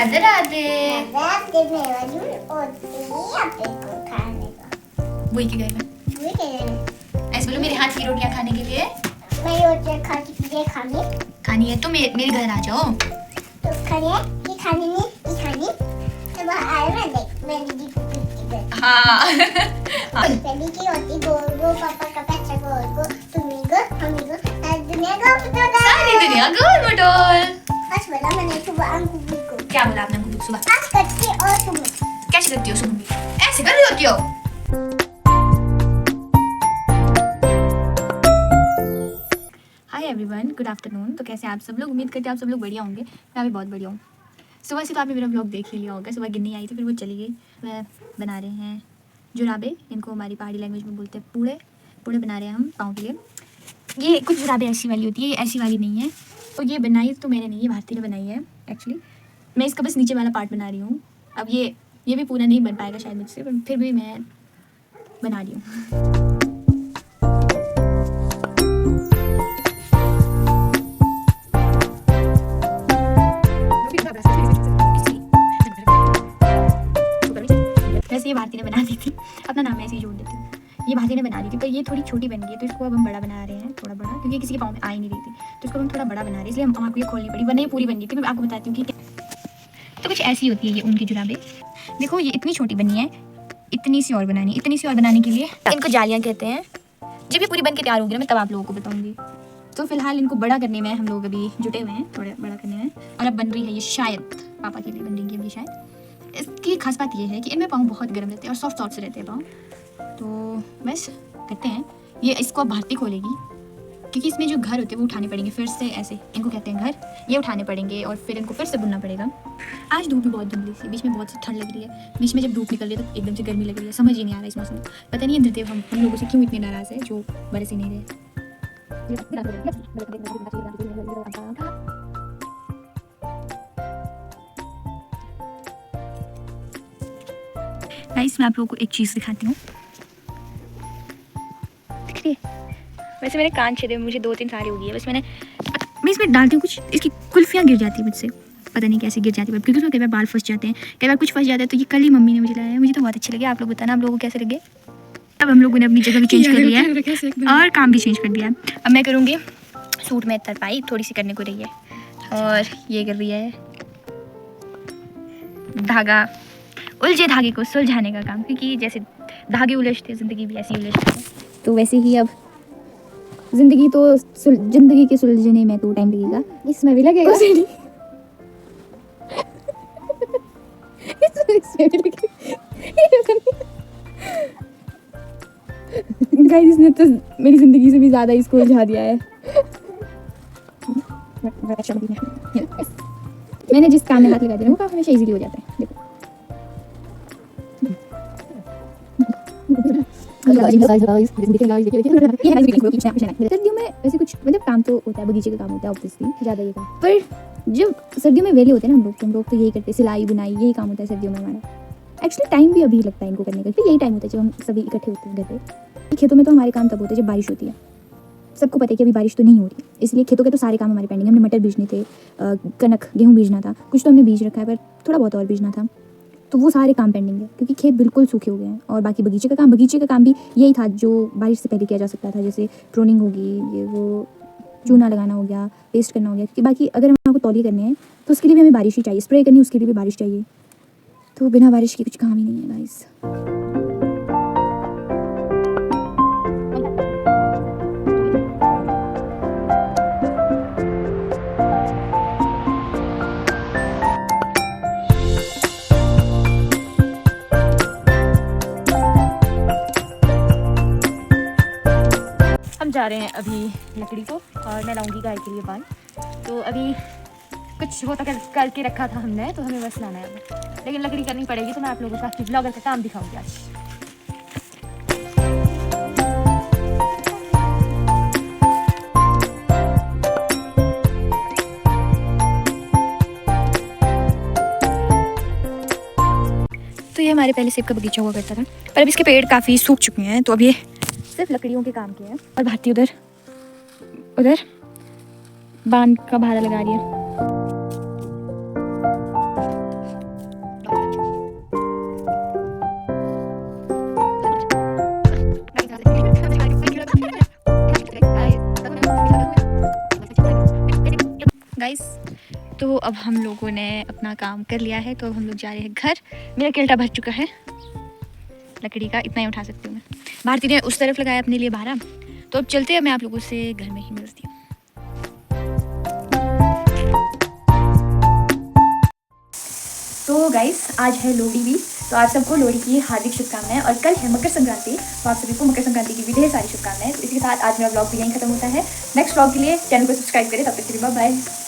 राधे राधे। बुई के घर में ऐसे बोलो मेरे हाथ की रोटियां खाने के लिए। खानी है तो मेरे घर आ जाओ। हाँ पहले की होती गोल पापा का पैसा गोल तुम्हें सारी दुनिया गोल मटोल। आज बोला मैंने सुबह अंकुर को। क्या बोला आपने मुझे सुबह? आज करती और तुम कैसे करती हो सुबह? ऐसे कर रही होती हो? Hi everyone, good afternoon. तो कैसे आप सब लोग? उम्मीद करते हैं आप सब लोग बढ़िया होंगे। मैं भी बहुत बढ़िया हूँ। सुबह से तो आपने मेरा ब्लॉग देख ही लिया होगा। सुबह गिन्नी आई थी, फिर वो चली गई। वह बना रहे हैं जुराबे, इनको हमारी पहाड़ी लैंग्वेज में बोलते हैं पूड़े। पूड़े बना रहे हैं हम पाँव के लिए। ये कुछ जुराबे ऐसी वाली होती है, ये ऐसी वाली नहीं है। और ये बनाई तो मैंने नहीं, ये भारती ने बनाई है एक्चुअली। मैं इसका बस नीचे वाला पार्ट बना रही हूँ। अब ये भी पूरा नहीं बन पाएगा शायद मुझसे, पर फिर भी मैं बना रही हूँ। वैसे ये भारती ने बना दी थी, अपना नाम ऐसे ही जोड़ देती हूँ। ये भारती ने बना दी थी, पर ये थोड़ी छोटी बन गई है, तो इसको अब हम बड़ा बना रहे हैं, थोड़ा बड़ा, क्योंकि किसी के पाँव में आ ही नहीं रही थी। तो इसको हम थोड़ा बड़ा बना रहे हैं, इसलिए हमको ये खोलनी पड़ी, वरना ये पूरी बन गई थी। मैं आपको बताती हूँ कि तो कुछ ऐसी होती है ये उनकी जुराबे। देखो ये इतनी छोटी बनी है, इतनी सी और बनाने के लिए इनको जालियाँ कहते हैं। जब ये पूरी बन के तैयार होगी ना, मैं तब आप लोगों को बताऊँगी। तो फिलहाल इनको बड़ा करने में हम लोग अभी जुटे हुए हैं, थोड़ा बड़ा करने में। और अब बन रही है ये, शायद पापा के लिए बन रही है अभी शायद। इसकी खास बात ये है कि इनमें पाँव बहुत गर्म रहते हैं और सॉफ्ट से रहते हैं पाँव। तो बस करते हैं ये। इसको अब भारती खोलेगी, क्योंकि इसमें जो घर होते हैं वो उठाने पड़ेंगे फिर से, ऐसे इनको कहते हैं घर। ये उठाने पड़ेंगे और फिर इनको फिर से बुनना पड़ेगा। आज धूप भी बहुत धुंधली सी, बीच में बहुत सी ठंड लग रही है, बीच में जब धूप निकल रही है तो एकदम से गर्मी लग रही है। समझ ही नहीं आ रहा इस मौसम में। पता नहीं इंद्रदेव हम लोगों से क्यों इतने नाराज़ है जो बरस ही नहीं रहे। गाइस मैं आप लोगों को एक चीज़ दिखाती हूँ, दिख रही है? वैसे मैंने कान छेदे, मुझे 2-3 साल हो गई है। बस मैं इसमें डालती हूँ कुछ, इसकी कुल्फियाँ गिर जाती है मुझसे, पता नहीं कैसे गिर जाती है, क्योंकि उसमें कई बार बाल फंस जाते हैं, कई बार कुछ फंस जाता है। तो ये कल ही मम्मी ने मुझे लाया है, मुझे तो बहुत अच्छे लगे। आप लोग बताना आप लोगों को कैसे लगे। अब हम लोगों ने अपनी जगह भी चेंज कर लिया है और काम भी चेंज कर दिया है। अब मैं करूँगी सूट में तरपाई, थोड़ी सी करने को रही है। और ये कर रही है धागा, उलझे धागे को सुलझाने का काम, क्योंकि जैसे धागे उलझते ज़िंदगी भी ऐसी उलझती है। तो वैसे ही अब ज़िंदगी के सुलझने में तो टाइम लगेगा, इसमें भी लगेगा। गाइस इसने तो मेरी ज़िंदगी से भी ज़्यादा इसको उलझा दिया है। मैंने जिस काम में हाथ लगा दिया वो काम हमेशा इजीली हो जाता है। देखो सर्दियों में वैसे कुछ मतलब काम तो होता है, बगीचे का काम होता है ऑब्वियसली ज़्यादा ये काम। पर जब सर्दियों में वेले होते हैं ना हम लोग तो यही करते हैं, सिलाई बुनाई यही काम होता है सर्दियों में हमारा। एक्चुअली टाइम भी अभी लगता है इनको करने का, फिर यही टाइम होता है जब हम सभी इकट्ठे होते हैं घर पे। खेतों में तो हमारे काम तब होते हैं जब बारिश होती है। सबको पता है कि अभी बारिश तो नहीं हो रही, इसलिए खेतों के तो सारे काम हमारे पेंडिंग। हमने मटर बीजने थे, कनक गेहूँ बीजना था, कुछ तो हमने बीज रखा है, पर थोड़ा बहुत और बीजना था। तो वो सारे काम पेंडिंग है क्योंकि खेत बिल्कुल सूखे हो गए हैं। और बाकी बगीचे का काम भी यही था जो बारिश से पहले किया जा सकता था, जैसे प्रूनिंग होगी, ये वो चूना लगाना हो गया, पेस्ट करना हो गया। क्योंकि बाकी अगर हम आपको तौलिए करने हैं तो उसके लिए भी हमें बारिश ही चाहिए, स्प्रे करनी उसके लिए भी बारिश चाहिए। तो बिना बारिश के कुछ काम ही नहीं है गाइस। हम जा रहे हैं अभी लकड़ी को, और मैं लाऊंगी गाय के लिए बाल। तो अभी कुछ वो तो करके रखा था हमने, तो हमें बस लाना है, लेकिन लकड़ी करनी पड़ेगी। तो मैं आप लोगों को आपकी ब्लॉगर का काम दिखाऊंगी आज। तो ये हमारे पहले सेब का बगीचा हुआ करता था, पर अब इसके पेड़ काफ़ी सूख चुके हैं, तो अब ये सिर्फ लकड़ियों के काम के हैं। और भारती उधर बांध का भाड़ा लगा रही है। गाइस, तो अब हम लोगों ने अपना काम कर लिया है, तो अब हम लोग जा रहे हैं घर। मेरा केल्टा भर चुका है लकड़ी का, इतना ही उठा सकती हूँ मैं। भारती ने उस तरफ लगाया अपने लिए बारह, तो अब चलते हैं, मैं आप लोगों से घर में ही मिलती हूँ। तो गाइस, आज है लोहड़ी भी, तो आप सबको लोहड़ी की हार्दिक शुभकामनाएं। और कल है मकर संक्रांति, तो आप सभी को मकर संक्रांति की भी ढेर सारी शुभकामनाएं। तो इसी के साथ आज मेरा ब्लॉग भी यहीं खत्म होता है। नेक्स्ट ब्लॉग के लिए चैनल को सब्सक्राइब करें। तब तक के लिए बाय बाय।